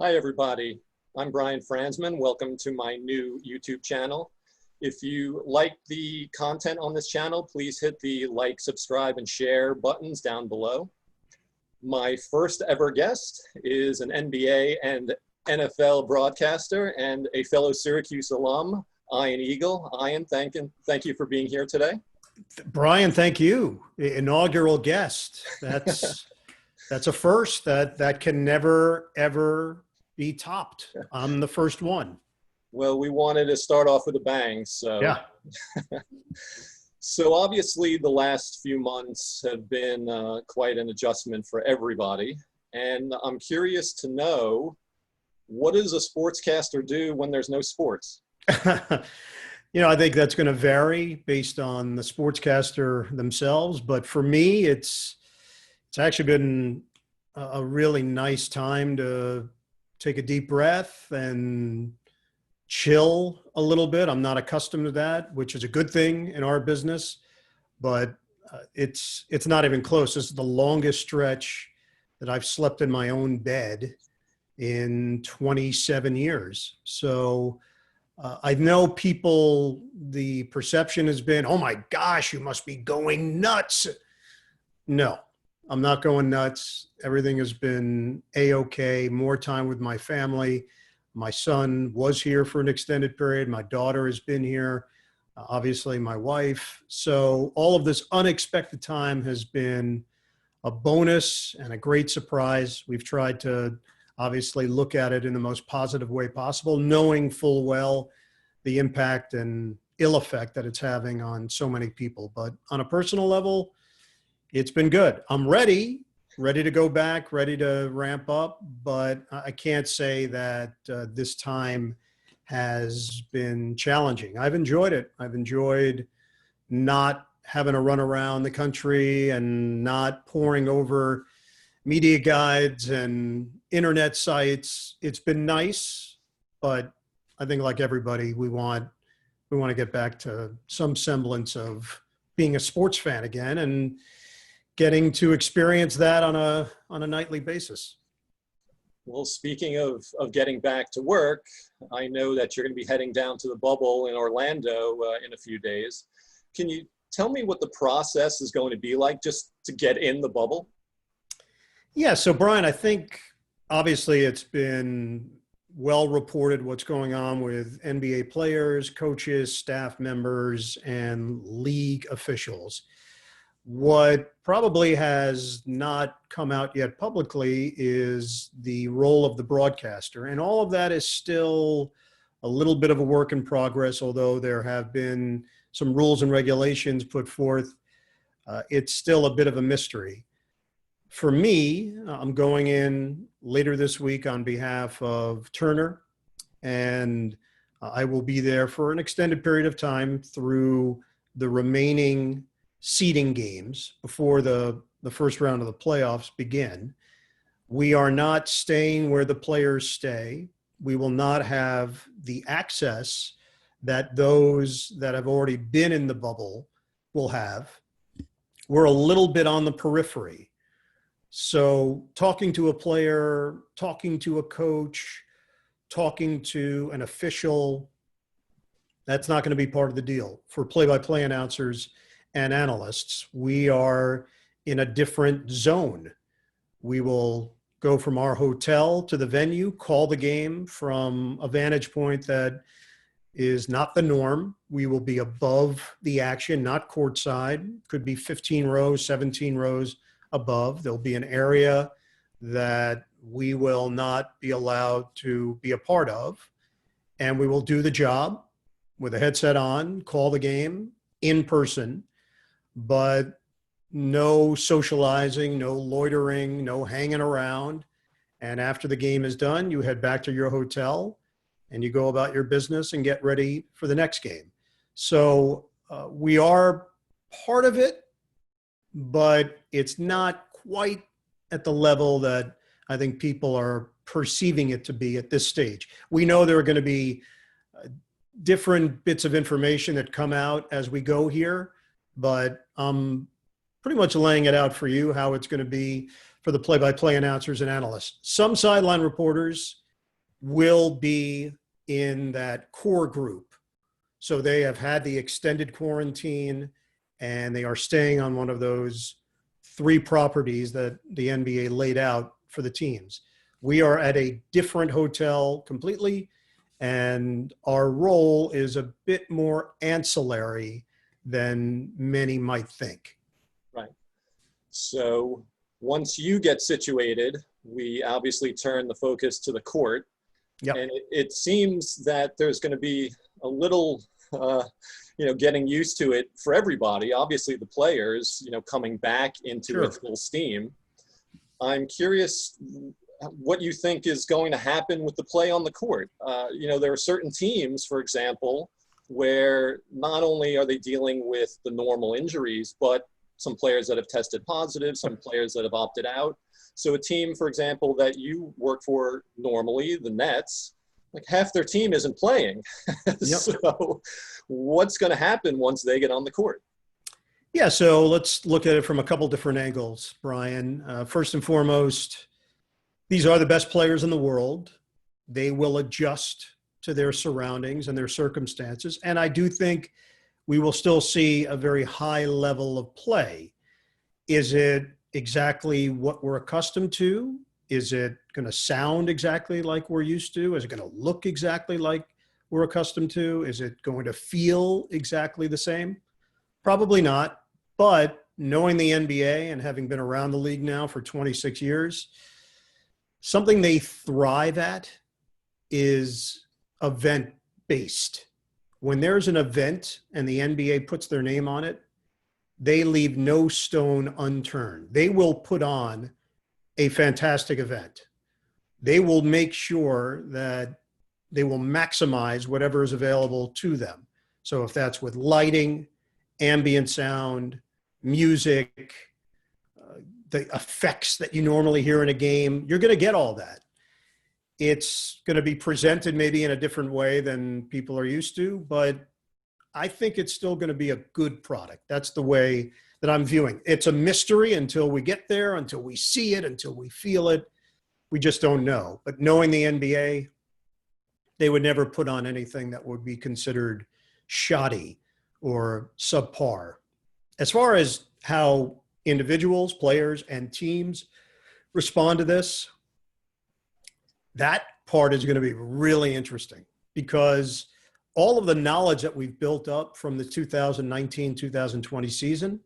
Hi, everybody. I'm Brian Franzman. Welcome to my new YouTube channel. If you like the content on this channel, please hit the like, subscribe, and share buttons down below. My first ever guest is an NBA and NFL broadcaster and a fellow Syracuse alum, Ian Eagle. Ian, thank you for being here today. Brian, thank you. Inaugural guest. That's a first that can never, ever be topped. I'm the first one. Well, we wanted to start off with a bang, so. Yeah. So obviously the last few months have been quite an adjustment for everybody. And I'm curious to know, what does a sportscaster do when there's no sports? I think that's going to vary based on the sportscaster themselves. But for me, it's actually been a really nice time to take a deep breath and chill a little bit. I'm not accustomed to that, which is a good thing in our business, but it's not even close. This is the longest stretch that I've slept in my own bed in 27 years. So I know people, the perception has been, oh my gosh, you must be going nuts. No, I'm not going nuts. Everything has been A-okay, more time with my family. My son was here for an extended period. My daughter has been here, obviously my wife. So all of this unexpected time has been a bonus and a great surprise. We've tried to obviously look at it in the most positive way possible, knowing full well the impact and ill effect that it's having on so many people. But on a personal level, it's been good. I'm ready to go back, ready to ramp up, but I can't say that this time has been challenging. I've enjoyed it. I've enjoyed not having to run around the country and not poring over media guides and internet sites. It's been nice, but I think like everybody, we want to get back to some semblance of being a sports fan again and getting to experience that on a nightly basis. Well, speaking of getting back to work, I know that you're going to be heading down to the bubble in Orlando in a few days. Can you tell me what the process is going to be like just to get in the bubble? Yeah, so Brian, I think obviously it's been well reported what's going on with NBA players, coaches, staff members, and league officials. What probably has not come out yet publicly is the role of the broadcaster. And all of that is still a little bit of a work in progress, although there have been some rules and regulations put forth. It's still a bit of a mystery. For me, I'm going in later this week on behalf of Turner, and I will be there for an extended period of time through the remaining seeding games before the first round of the playoffs begin. We are not staying where the players stay. We will not have the access that those that have already been in the bubble will have. We're a little bit on the periphery. So talking to a player, talking to a coach, talking to an official, that's not going to be part of the deal. For play-by-play announcers and analysts, we are in a different zone. We will go from our hotel to the venue, call the game from a vantage point that is not the norm. We will be above the action, not courtside. Could be 15 rows, 17 rows above. There'll be an area that we will not be allowed to be a part of. And we will do the job with a headset on, call the game in person, but no socializing, no loitering, no hanging around. And after the game is done, you head back to your hotel and you go about your business and get ready for the next game. So we are part of it, but it's not quite at the level that I think people are perceiving it to be at this stage. We know there are going to be different bits of information that come out as we go here, but I'm pretty much laying it out for you how it's going to be for the play-by-play announcers and analysts. Some sideline reporters will be in that core group. So they have had the extended quarantine and they are staying on one of those 3 properties that the NBA laid out for the teams. We are at a different hotel completely, and our role is a bit more ancillary than many might think. Right. So once you get situated, we obviously turn the focus to the court. Yep. And it seems that there's going to be a little, getting used to it for everybody. Obviously, the players, coming back into Sure. it full steam. I'm curious what you think is going to happen with the play on the court. There are certain teams, for example, where not only are they dealing with the normal injuries, but some players that have tested positive, some players that have opted out. So a team, for example, that you work for normally, the Nets, like half their team isn't playing. Yep. So what's going to happen once they get on the court? Yeah, so let's look at it from a couple different angles, Brian. First and foremost, these are the best players in the world. They will adjust to their surroundings and their circumstances. And I do think we will still see a very high level of play. Is it exactly what we're accustomed to? Is it going to sound exactly like we're used to? Is it going to look exactly like we're accustomed to? Is it going to feel exactly the same? Probably not. But knowing the NBA and having been around the league now for 26 years, something they thrive at is event-based. When there's an event and the NBA puts their name on it, they leave no stone unturned. They will put on a fantastic event. They will make sure that they will maximize whatever is available to them. So if that's with lighting, ambient sound, music, the effects that you normally hear in a game, you're going to get all that. It's going to be presented maybe in a different way than people are used to, but I think it's still going to be a good product. That's the way that I'm viewing. It's a mystery until we get there, until we see it, until we feel it. We just don't know. But knowing the NBA, they would never put on anything that would be considered shoddy or subpar. As far as how individuals, players, and teams respond to this, that part is going to be really interesting because all of the knowledge that we've built up from the 2019-2020 season,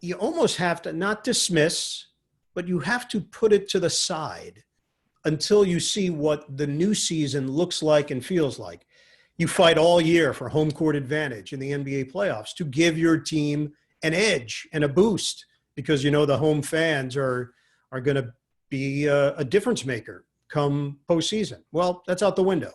you almost have to not dismiss, but you have to put it to the side until you see what the new season looks like and feels like. You fight all year for home court advantage in the NBA playoffs to give your team an edge and a boost because the home fans are going to be a difference maker come postseason. Well, that's out the window.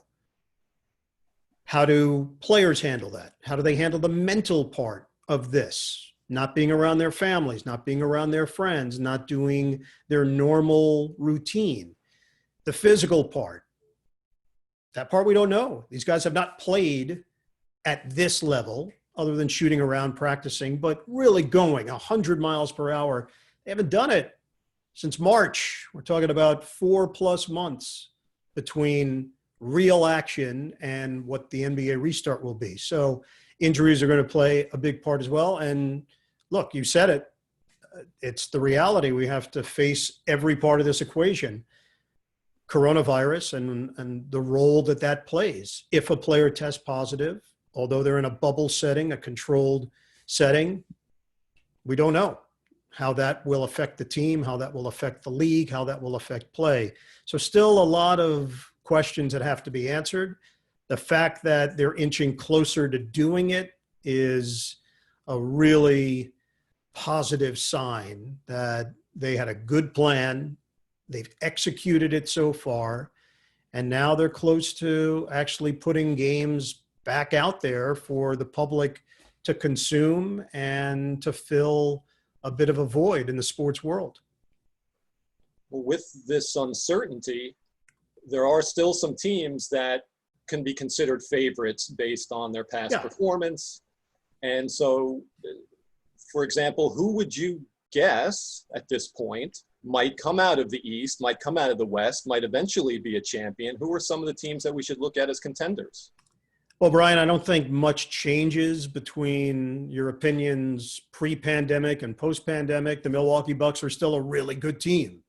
How do players handle that? How do they handle the mental part of this? Not being around their families, not being around their friends, not doing their normal routine. The physical part. That part we don't know. These guys have not played at this level other than shooting around, practicing, but really going 100 miles per hour. They haven't done it since March. We're talking about 4+ months between real action and what the NBA restart will be. So injuries are going to play a big part as well. And look, you said it. It's the reality. We have to face every part of this equation. Coronavirus and the role that plays. If a player tests positive, although they're in a bubble setting, a controlled setting, we don't know how that will affect the team, how that will affect the league, how that will affect play. So still a lot of questions that have to be answered. The fact that they're inching closer to doing it is a really positive sign that they had a good plan. They've executed it so far, and now they're close to actually putting games back out there for the public to consume and to fill a bit of a void in the sports world. Well, with this uncertainty, there are still some teams that can be considered favorites based on their past performance. And so, for example, who would you guess at this point might come out of the East, might come out of the West, might eventually be a champion. Who are some of the teams that we should look at as contenders? Well, Brian, I don't think much changes between your opinions pre-pandemic and post-pandemic. The Milwaukee Bucks are still a really good team.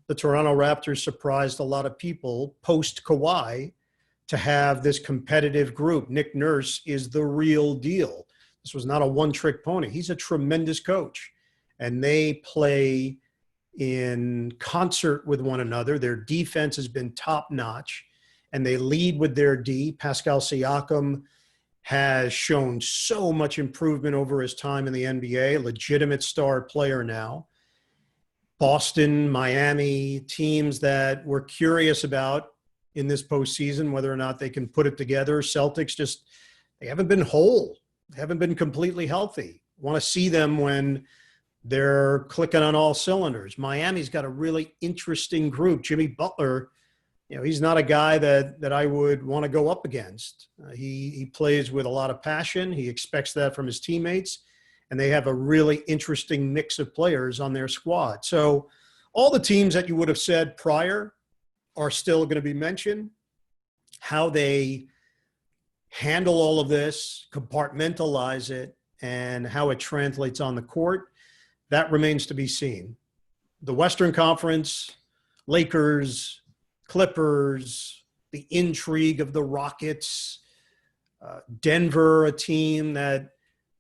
The Toronto Raptors surprised a lot of people post-Kawhi to have this competitive group. Nick Nurse is the real deal. This was not a one-trick pony. He's a tremendous coach, and they play in concert with one another. Their defense has been top-notch, and they lead with their D. Pascal Siakam has shown so much improvement over his time in the NBA, legitimate star player now. Boston, Miami, teams that we're curious about in this postseason, whether or not they can put it together. Celtics just, they haven't been whole. They haven't been completely healthy. Want to see them when they're clicking on all cylinders. Miami's got a really interesting group. Jimmy Butler, he's not a guy that I would want to go up against. He plays with a lot of passion. He expects that from his teammates, and they have a really interesting mix of players on their squad. So all the teams that you would have said prior are still going to be mentioned. How they handle all of this, compartmentalize it, and how it translates on the court, that remains to be seen. The Western Conference, Lakers, Clippers, the intrigue of the Rockets, Denver, a team that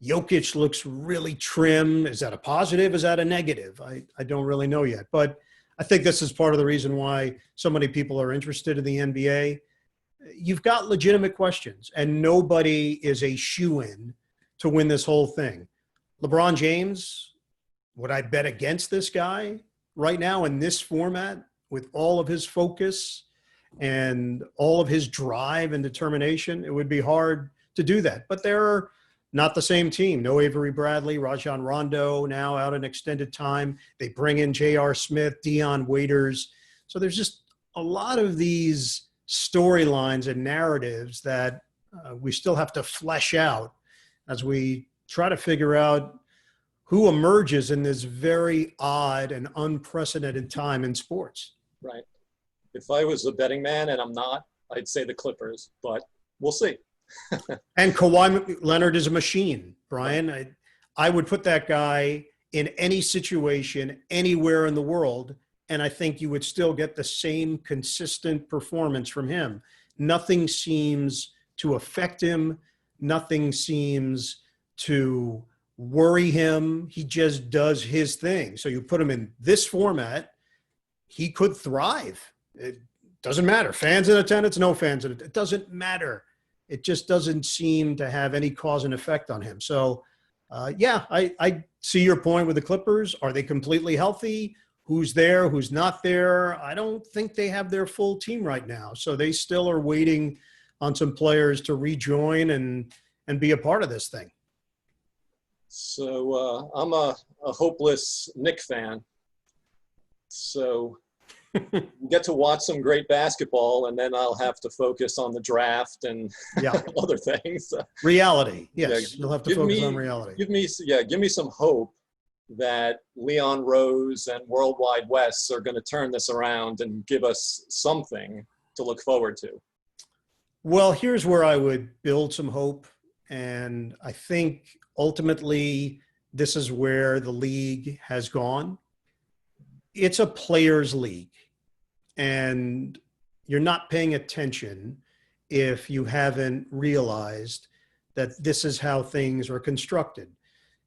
Jokic looks really trim. Is that a positive? Is that a negative? I don't really know yet. But I think this is part of the reason why so many people are interested in the NBA. You've got legitimate questions, and nobody is a shoo-in to win this whole thing. LeBron James, would I bet against this guy right now in this format with all of his focus and all of his drive and determination? It would be hard to do that. But they're not the same team. No Avery Bradley, Rajon Rondo now out an extended time. They bring in J.R. Smith, Dion Waiters. So there's just a lot of these storylines and narratives that we still have to flesh out as we try to figure out who emerges in this very odd and unprecedented time in sports. Right. If I was a betting man, and I'm not, I'd say the Clippers, but we'll see. And Kawhi Leonard is a machine, Brian. I would put that guy in any situation, anywhere in the world, and I think you would still get the same consistent performance from him. Nothing seems to affect him. Nothing seems to worry him. He just does his thing. So you put him in this format, he could thrive. It doesn't matter. Fans in attendance, no fans in attendance. It doesn't matter. It just doesn't seem to have any cause and effect on him. So, I see your point with the Clippers. Are they completely healthy? Who's there? Who's not there? I don't think they have their full team right now. So they still are waiting on some players to rejoin and be a part of this thing. So I'm a hopeless Knicks fan. So get to watch some great basketball, and then I'll have to focus on the draft and other things. Reality, yes. You'll have to focus on reality. Give me some hope that Leon Rose and Worldwide Wes are going to turn this around and give us something to look forward to. Well, here's where I would build some hope, and I think ultimately this is where the league has gone. It's a players' league, and you're not paying attention if you haven't realized that this is how things are constructed.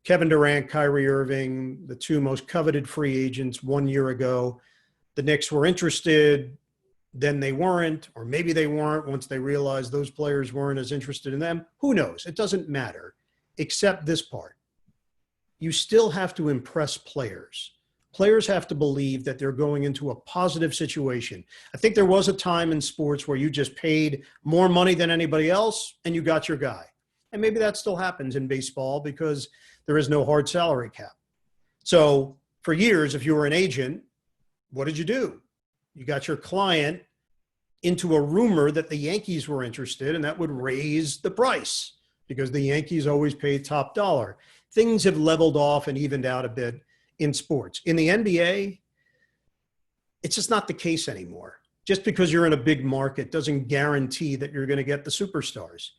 Kevin Durant, Kyrie Irving, the two most coveted free agents 1 year ago, the Knicks were interested, then they weren't, or maybe they weren't once they realized those players weren't as interested in them. Who knows? It doesn't matter, except this part. You still have to impress players. Players have to believe that they're going into a positive situation. I think there was a time in sports where you just paid more money than anybody else and you got your guy. And maybe that still happens in baseball because there is no hard salary cap. So for years, if you were an agent, what did you do? You got your client into a rumor that the Yankees were interested, and that would raise the price because the Yankees always pay top dollar. Things have leveled off and evened out a bit in sports. In the NBA, It's just not the case anymore. Just because you're in a big market doesn't guarantee that you're going to get the superstars.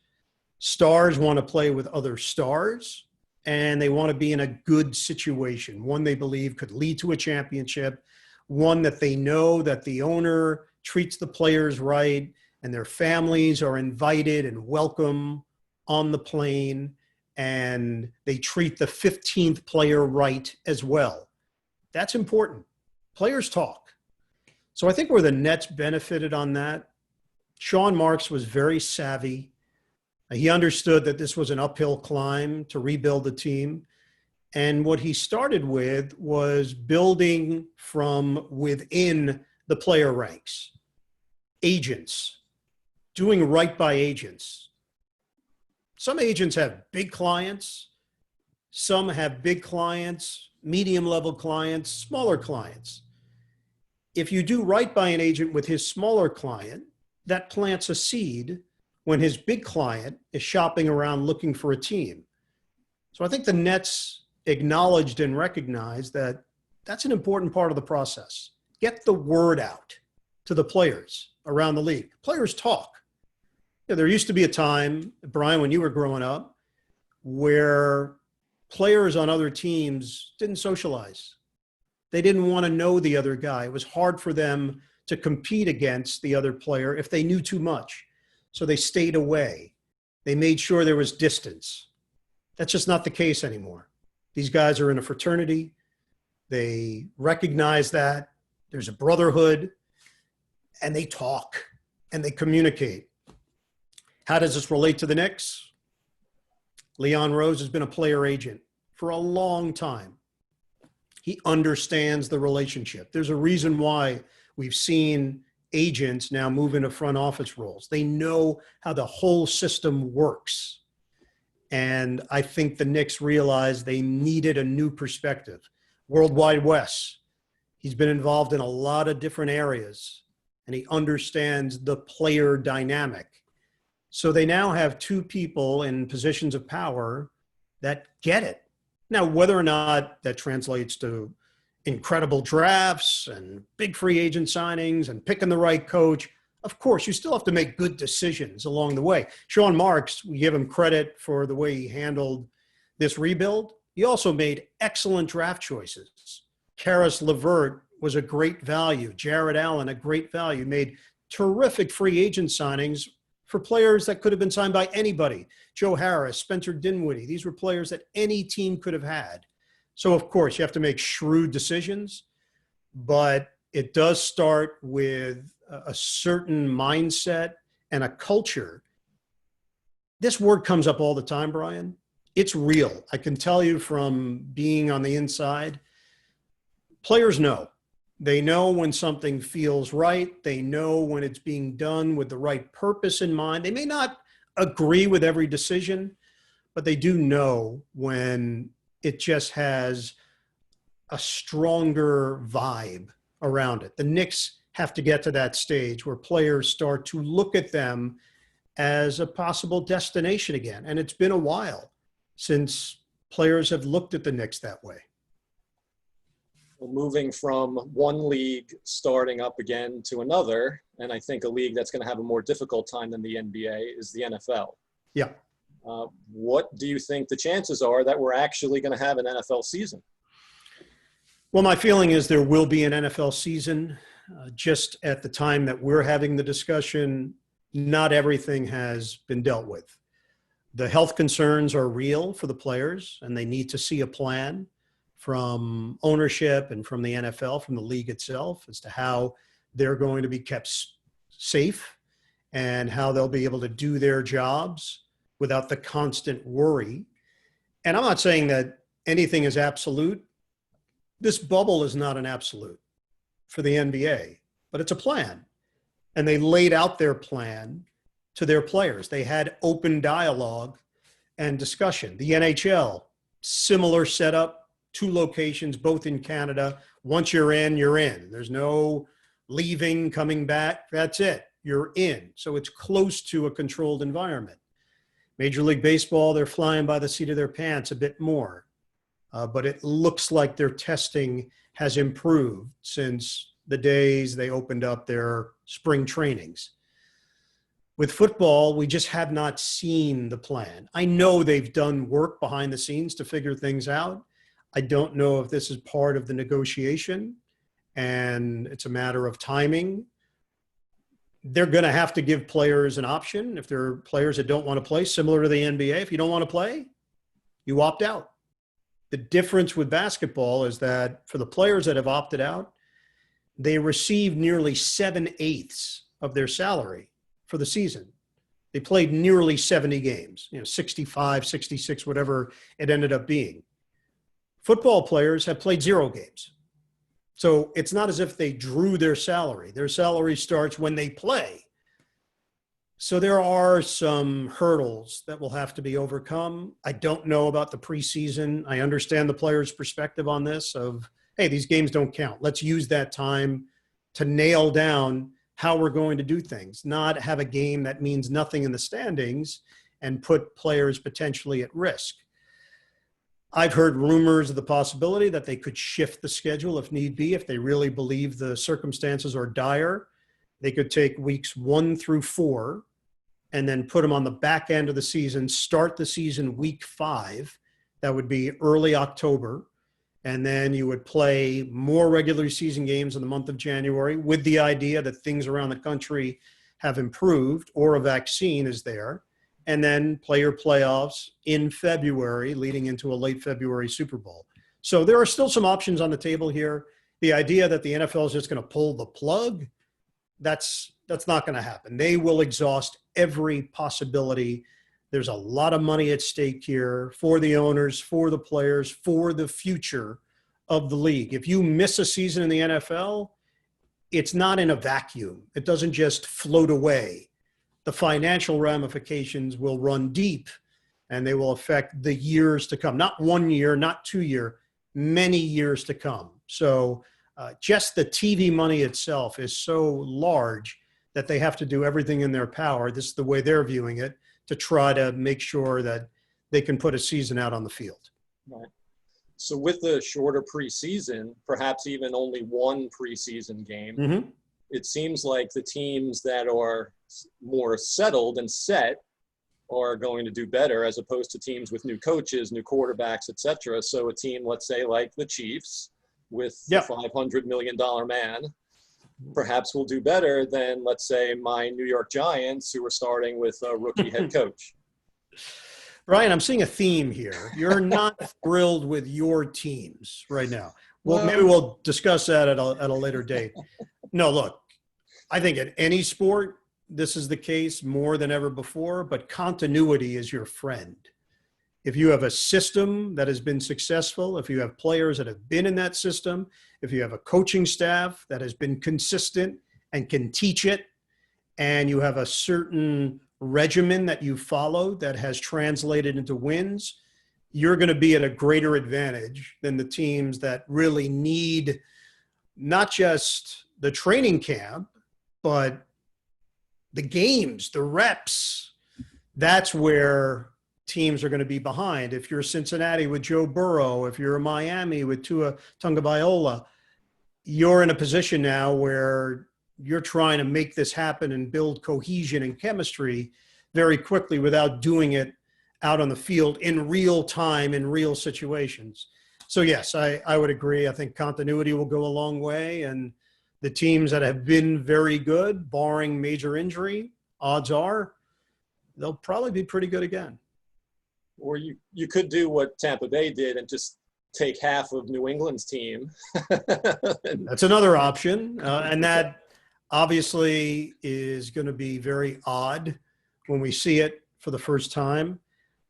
Stars want to play with other stars, and they want to be in a good situation, one they believe could lead to a championship, one that they know that the owner treats the players right and their families are invited and welcome on the plane, and they treat the 15th player right as well. That's important. Players talk. So I think where the Nets benefited on that, Sean Marks was very savvy. He understood that this was an uphill climb to rebuild the team. And what he started with was building from within the player ranks. Agents, doing right by agents. Some agents have big clients. Some have big clients, medium-level clients, smaller clients. If you do right by an agent with his smaller client, that plants a seed when his big client is shopping around looking for a team. So I think the Nets acknowledged and recognized that that's an important part of the process. Get the word out to the players around the league. Players talk. You know, there used to be a time, Brian, when you were growing up, where players on other teams didn't socialize. They didn't want to know the other guy. It was hard for them to compete against the other player if they knew too much. So they stayed away. They made sure there was distance. That's just not the case anymore. These guys are in a fraternity. They recognize that there's a brotherhood, and they talk and they communicate. How does this relate to the Knicks? Leon Rose has been a player agent for a long time. He understands the relationship. There's a reason why we've seen agents now move into front office roles. They know how the whole system works. And I think the Knicks realized they needed a new perspective. Worldwide Wes, he's been involved in a lot of different areas, and he understands the player dynamic. So they now have two people in positions of power that get it. Now, whether or not that translates to incredible drafts and big free agent signings and picking the right coach, of course, you still have to make good decisions along the way. Sean Marks, we give him credit for the way he handled this rebuild. He also made excellent draft choices. Karis LeVert was a great value. Jared Allen, a great value. Made terrific free agent signings for players that could have been signed by anybody. Joe Harris, Spencer Dinwiddie. These were players that any team could have had. So, of course, you have to make shrewd decisions, but it does start with a certain mindset and a culture. This word comes up all the time, Brian. It's real. I can tell you from being on the inside, players know. They know when something feels right. They know when it's being done with the right purpose in mind. They may not agree with every decision, but they do know when it just has a stronger vibe around it. The Knicks have to get to that stage where players start to look at them as a possible destination again. And it's been a while since players have looked at the Knicks that way. Well, moving from one league starting up again to another, and I think a league that's going to have a more difficult time than the NBA is the NFL. Yeah. What do you think the chances are that we're actually going to have an NFL season? Well, my feeling is there will be an NFL season. Just at the time that we're having the discussion, not everything has been dealt with. The health concerns are real for the players, and they need to see a plan from ownership and from the NFL, from the league itself, as to how they're going to be kept safe and how they'll be able to do their jobs without the constant worry. And I'm not saying that anything is absolute. This bubble is not an absolute for the NBA, but it's a plan. And they laid out their plan to their players. They had open dialogue and discussion. The NHL, similar setup, 2 locations, both in Canada. Once you're in, you're in. There's no leaving, coming back. That's it. You're in. So it's close to a controlled environment. Major League Baseball, they're flying by the seat of their pants a bit more. But it looks like their testing has improved since the days they opened up their spring trainings. With football, we just have not seen the plan. I know they've done work behind the scenes to figure things out. I don't know if this is part of the negotiation and it's a matter of timing. They're going to have to give players an option. If there are players that don't want to play, similar to the NBA, if you don't want to play, you opt out. The difference with basketball is that for the players that have opted out, they receive nearly 7/8 of their salary for the season. They played nearly 70 games, 65, 66, whatever it ended up being. Football players have played 0 games. So it's not as if they drew their salary. Their salary starts when they play. So there are some hurdles that will have to be overcome. I don't know about the preseason. I understand the players' perspective on this of, hey, these games don't count. Let's use that time to nail down how we're going to do things, not have a game that means nothing in the standings and put players potentially at risk. I've heard rumors of the possibility that they could shift the schedule if need be, if they really believe the circumstances are dire. They could take weeks 1 through 4 and then put them on the back end of the season, start the season week 5. That would be early October. And then you would play more regular season games in the month of January with the idea that things around the country have improved or a vaccine is there. And then play your playoffs in February, leading into a late February Super Bowl. So there are still some options on the table here. The idea that the NFL is just going to pull the plug, that's not going to happen. They will exhaust every possibility. There's a lot of money at stake here for the owners, for the players, for the future of the league. If you miss a season in the NFL, it's not in a vacuum. It doesn't just float away. The financial ramifications will run deep and they will affect the years to come. Not 1 year, not 2 year, many years to come. So just the TV money itself is so large that they have to do everything in their power. This is the way they're viewing it, to try to make sure that they can put a season out on the field. Right. So with the shorter preseason, perhaps even only one preseason game, it seems like the teams that are more settled and set are going to do better as opposed to teams with new coaches, new quarterbacks, etc. So a team, let's say like the Chiefs with the $500 million man, perhaps will do better than, let's say, my New York Giants, who are starting with a rookie head coach. Brian, I'm seeing a theme here. You're not thrilled with your teams right now. Well, maybe we'll discuss that at a later date. No, look, I think in any sport, this is the case more than ever before, but continuity is your friend. If you have a system that has been successful, if you have players that have been in that system, if you have a coaching staff that has been consistent and can teach it, and you have a certain regimen that you followed that has translated into wins, you're going to be at a greater advantage than the teams that really need not just the training camp, but the games, the reps. That's where teams are going to be behind. If you're Cincinnati with Joe Burrow, if you're Miami with Tua Tagovailoa, you're in a position now where you're trying to make this happen and build cohesion and chemistry very quickly without doing it out on the field in real time, in real situations. So yes, I would agree. I think continuity will go a long way, and the teams that have been very good, barring major injury, odds are they'll probably be pretty good again. Or you could do what Tampa Bay did and just take half of New England's team. That's another option. And that obviously is going to be very odd when we see it for the first time.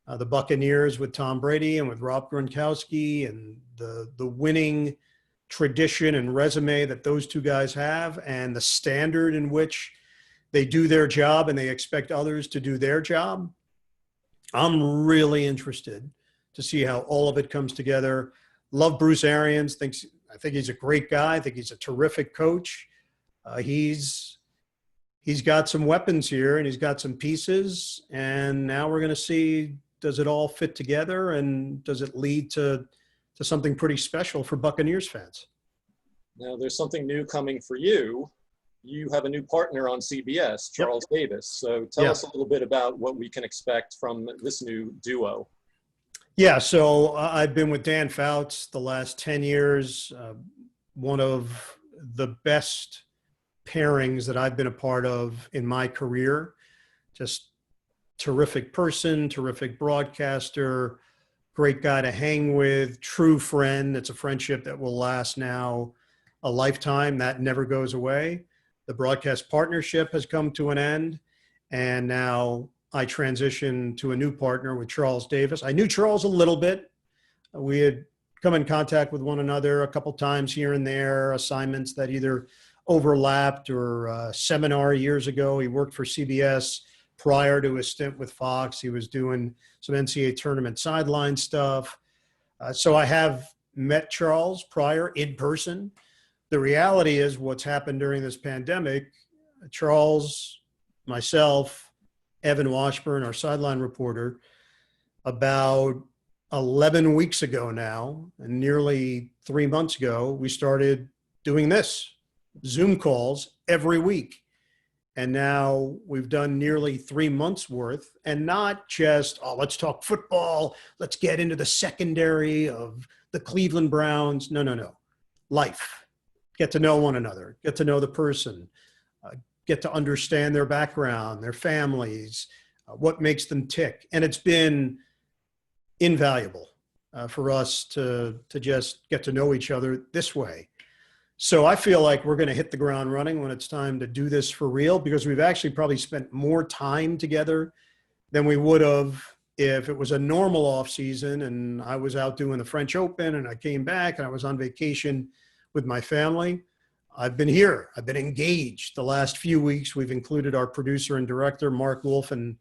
The Buccaneers with Tom Brady and with Rob Gronkowski and the winning tradition and resume that those two guys have, and the standard in which they do their job and they expect others to do their job. I'm really interested to see how all of it comes together. Love Bruce Arians. I think he's a great guy. I think he's a terrific coach. He's got some weapons here and he's got some pieces. And now we're going to see, does it all fit together and does it lead to something pretty special for Buccaneers fans? Now, there's something new coming for you. You have a new partner on CBS, Yep. Charles Davis. So tell Yeah. us a little bit about what we can expect from this new duo. Yeah, so I've been with Dan Fouts the last 10 years, one of the best pairings that I've been a part of in my career. Just terrific person, terrific broadcaster, great guy to hang with, true friend. It's a friendship that will last now a lifetime. That never goes away. The broadcast partnership has come to an end, and now I transitioned to a new partner with Charles Davis. I knew Charles a little bit. We had come in contact with one another a couple times here and there, assignments that either overlapped or seminar years ago. He worked for CBS prior to his stint with Fox. He was doing some NCAA tournament sideline stuff. So I have met Charles prior in person. The reality is what's happened during this pandemic, Charles, myself, Evan Washburn, our sideline reporter, about 11 weeks ago now, and nearly 3 months ago, we started doing this, Zoom calls every week. And now we've done nearly 3 months worth, and not just, oh, let's talk football, let's get into the secondary of the Cleveland Browns. No. Life. Get to know one another, get to know the person, get to understand their background, their families, what makes them tick. And it's been invaluable for us to just get to know each other this way. So I feel like we're going to hit the ground running when it's time to do this for real, because we've actually probably spent more time together than we would have if it was a normal off season and I was out doing the French Open and I came back and I was on vacation with my family. I've been here. I've been engaged the last few weeks. We've included our producer and director, Mark Wolf and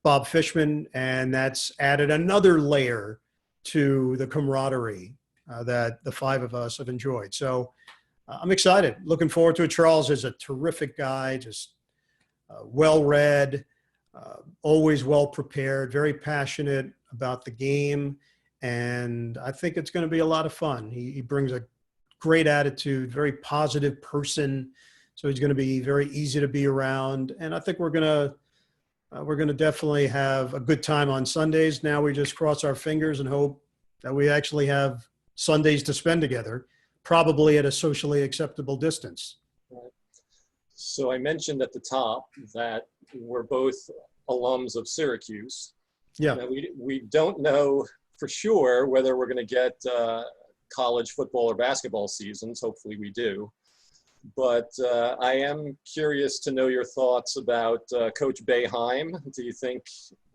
Bob Fishman, and that's added another layer to the camaraderie that the five of us have enjoyed. So I'm excited. Looking forward to it. Charles is a terrific guy, just well-read, always well-prepared, very passionate about the game. And I think it's going to be a lot of fun. He brings a great attitude, very positive person. So he's going to be very easy to be around. And I think we're going to definitely have a good time on Sundays. Now we just cross our fingers and hope that we actually have Sundays to spend together, probably at a socially acceptable distance. So I mentioned at the top that we're both alums of Syracuse. Yeah. Now, we don't know for sure whether we're going to get college football or basketball seasons. Hopefully we do. But I am curious to know your thoughts about Coach Boeheim. Do you think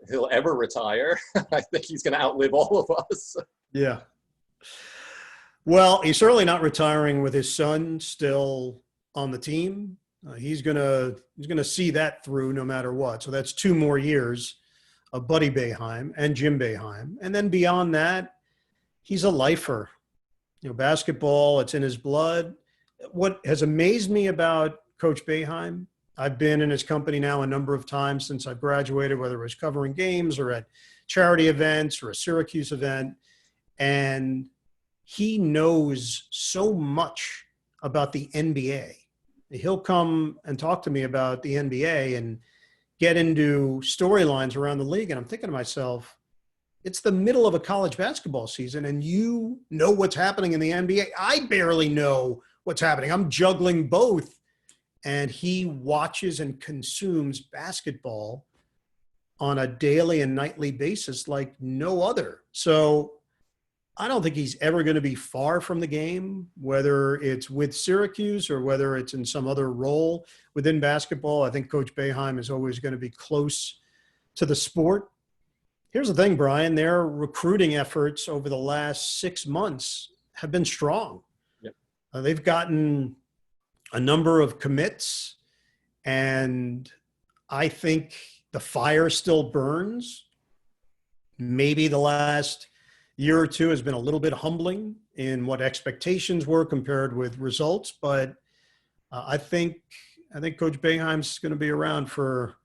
he'll ever retire? I think he's going to outlive all of us. Yeah. Well, he's certainly not retiring with his son still on the team. He's gonna see that through no matter what. So that's 2 more years of Buddy Boeheim and Jim Boeheim. And then beyond that, he's a lifer. You know, basketball, it's in his blood. What has amazed me about Coach Boeheim, I've been in his company now a number of times since I graduated, whether it was covering games or at charity events or a Syracuse event, and he knows so much about the NBA. He'll come and talk to me about the NBA and get into storylines around the league. And I'm thinking to myself, it's the middle of a college basketball season and you know what's happening in the NBA. I barely know what's happening. I'm juggling both. And he watches and consumes basketball on a daily and nightly basis like no other. So I don't think he's ever going to be far from the game, whether it's with Syracuse or whether it's in some other role within basketball. I think Coach Boeheim is always going to be close to the sport. Here's the thing, Brian, their recruiting efforts over the last 6 months have been strong. Yep. They've gotten a number of commits, and I think the fire still burns. Maybe the last year or two has been a little bit humbling in what expectations were compared with results, but I think Coach Boeheim's going to be around for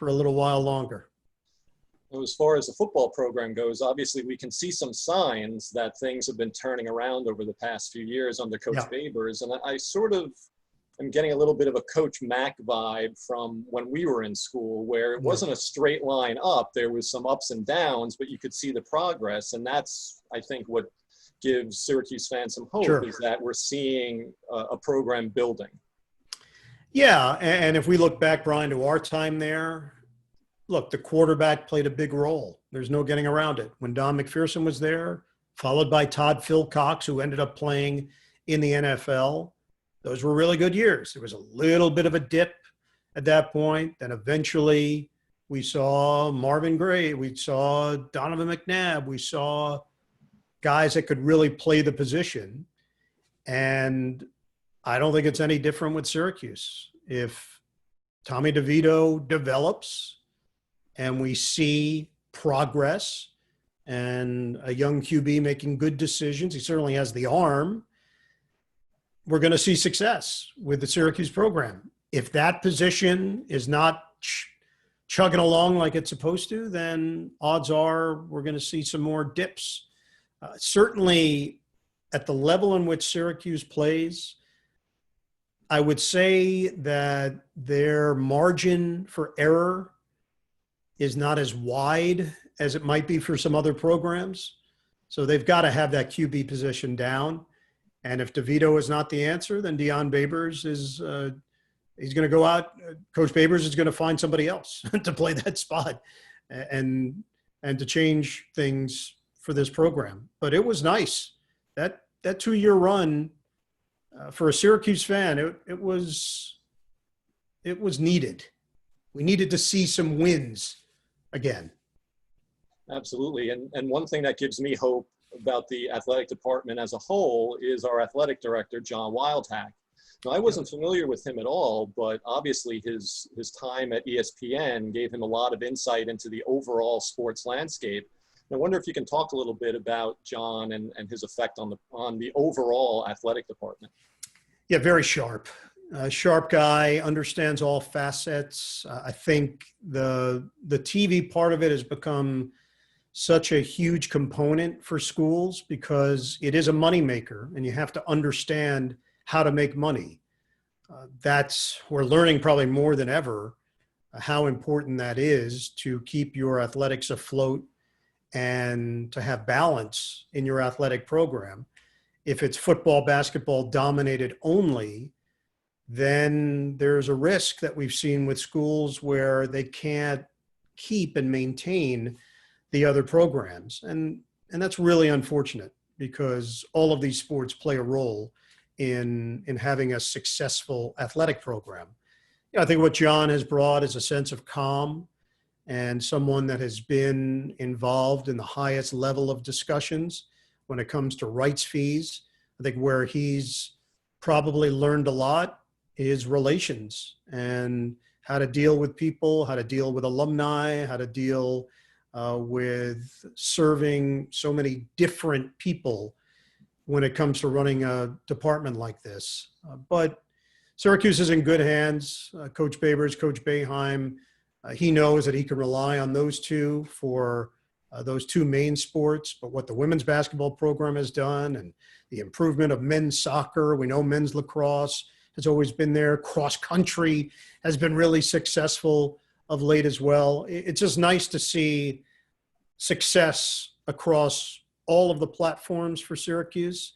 a little while longer. As far as the football program goes, obviously we can see some signs that things have been turning around over the past few years under Coach Yeah. Babers. And I sort of am getting a little bit of a Coach Mack vibe from when we were in school, where it wasn't a straight line up. There was some ups and downs, but you could see the progress. And that's, I think, what gives Syracuse fans some hope, Sure. is that we're seeing a program building. Yeah, and if we look back, Brian, to our time there, look, the quarterback played a big role. There's no getting around it. When Don McPherson was there, followed by Todd Philcox, who ended up playing in the NFL, those were really good years. There was a little bit of a dip at that point. Then eventually we saw Marvin Gray. We saw Donovan McNabb. We saw guys that could really play the position. And I don't think it's any different with Syracuse. If Tommy DeVito develops and we see progress and a young QB making good decisions, he certainly has the arm, we're going to see success with the Syracuse program. If that position is not chugging along like it's supposed to, then odds are we're going to see some more dips. Certainly at the level in which Syracuse plays, I would say that their margin for error is not as wide as it might be for some other programs. So they've got to have that QB position down. And if DeVito is not the answer, then Deion Babers is he's going to go out. Coach Babers is going to find somebody else to play that spot and to change things for this program. But it was nice. That 2-year run for a Syracuse fan, it was needed. We needed to see some wins again. Absolutely. And one thing that gives me hope about the athletic department as a whole is our athletic director, John Wildhack. Now, I wasn't familiar with him at all, but obviously his time at ESPN gave him a lot of insight into the overall sports landscape. I wonder if you can talk a little bit about John and his effect on the overall athletic department. Yeah, very sharp. Sharp guy, understands all facets. I think the TV part of it has become such a huge component for schools because it is a moneymaker and you have to understand how to make money. We're learning probably more than ever how important that is to keep your athletics afloat and to have balance in your athletic program. If it's football, basketball dominated only, then there's a risk that we've seen with schools where they can't keep and maintain the other programs. And that's really unfortunate because all of these sports play a role in having a successful athletic program. I think what John has brought is a sense of calm and someone that has been involved in the highest level of discussions when it comes to rights fees. I think where he's probably learned a lot is relations and how to deal with people, how to deal with alumni, how to deal with serving so many different people when it comes to running a department like this. But Syracuse is in good hands. Coach Babers, Coach Boeheim, he knows that he can rely on those two for those two main sports. But what the women's basketball program has done and the improvement of men's soccer, we know men's lacrosse has always been there. Cross country has been really successful of late as well. It's just nice to see success across all of the platforms for Syracuse.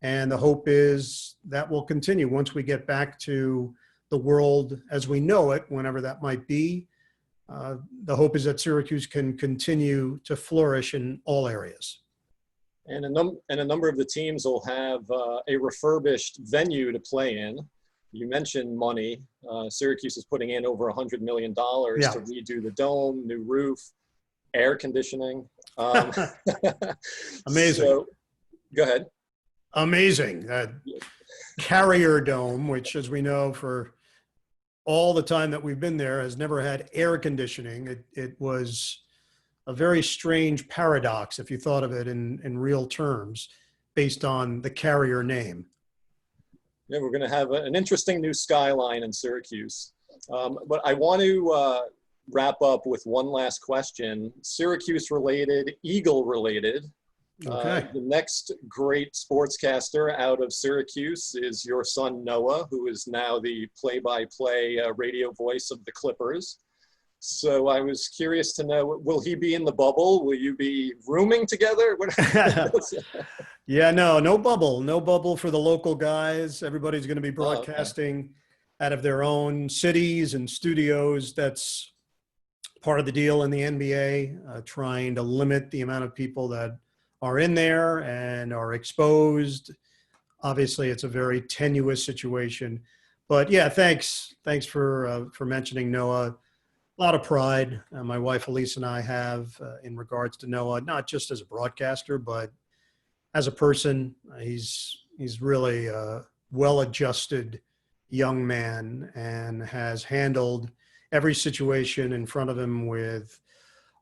And the hope is that will continue once we get back to the world as we know it, whenever that might be. The hope is that Syracuse can continue to flourish in all areas. And a number of the teams will have a refurbished venue to play in. You mentioned money. Syracuse is putting in over $100 million to redo the dome, new roof, air conditioning. Amazing. So, go ahead. Amazing. Carrier Dome, which, as we know, for all the time that we've been there, has never had air conditioning. It was a very strange paradox, if you thought of it in real terms, based on the Carrier name. Yeah, we're going to have an interesting new skyline in Syracuse. But I want to wrap up with one last question, Syracuse related, Eagle related. Okay. The next great sportscaster out of Syracuse is your son, Noah, who is now the play-by-play radio voice of the Clippers. So I was curious to know, will he be in the bubble? Will you be rooming together? Yeah, no bubble. No bubble for the local guys. Everybody's going to be Okay. broadcasting out of their own cities and studios. That's part of the deal in the NBA, trying to limit the amount of people that are in there and are exposed. Obviously, it's a very tenuous situation. But yeah, thanks for mentioning Noah. A lot of pride my wife Elise and I have in regards to Noah, not just as a broadcaster, but as a person. He's really a well-adjusted young man and has handled every situation in front of him with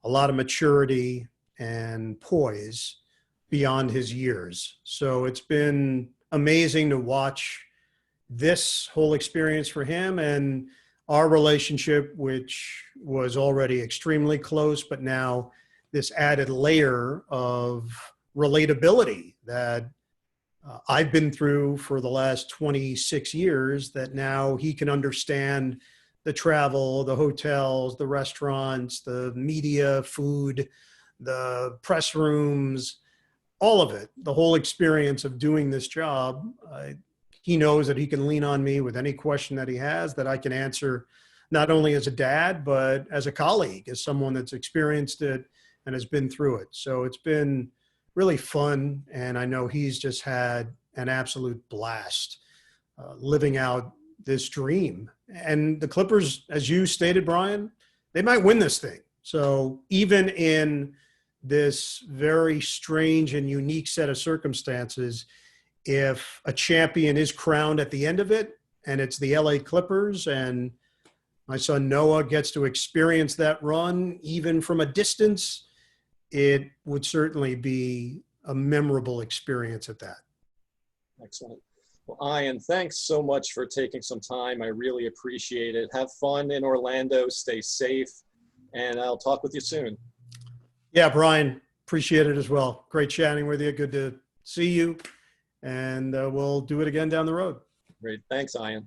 a lot of maturity and poise beyond his years. So it's been amazing to watch this whole experience for him, and our relationship, which was already extremely close, but now this added layer of relatability that I've been through for the last 26 years, that now he can understand the travel, the hotels, the restaurants, the media, food, the press rooms, all of it, the whole experience of doing this job. He knows that he can lean on me with any question that he has, that I can answer not only as a dad, but as a colleague, as someone that's experienced it and has been through it. So it's been really fun. And I know he's just had an absolute blast living out this dream. And the Clippers, as you stated, Brian, they might win this thing. So even in this very strange and unique set of circumstances, if a champion is crowned at the end of it and it's the LA Clippers and my son Noah gets to experience that run even from a distance, it would certainly be a memorable experience at that. Excellent. Well, Ian, thanks so much for taking some time. I really appreciate it. Have fun in Orlando, stay safe, and I'll talk with you soon. Yeah, Brian, appreciate it as well. Great chatting with you. Good to see you. And we'll do it again down the road. Great. Thanks, Ian.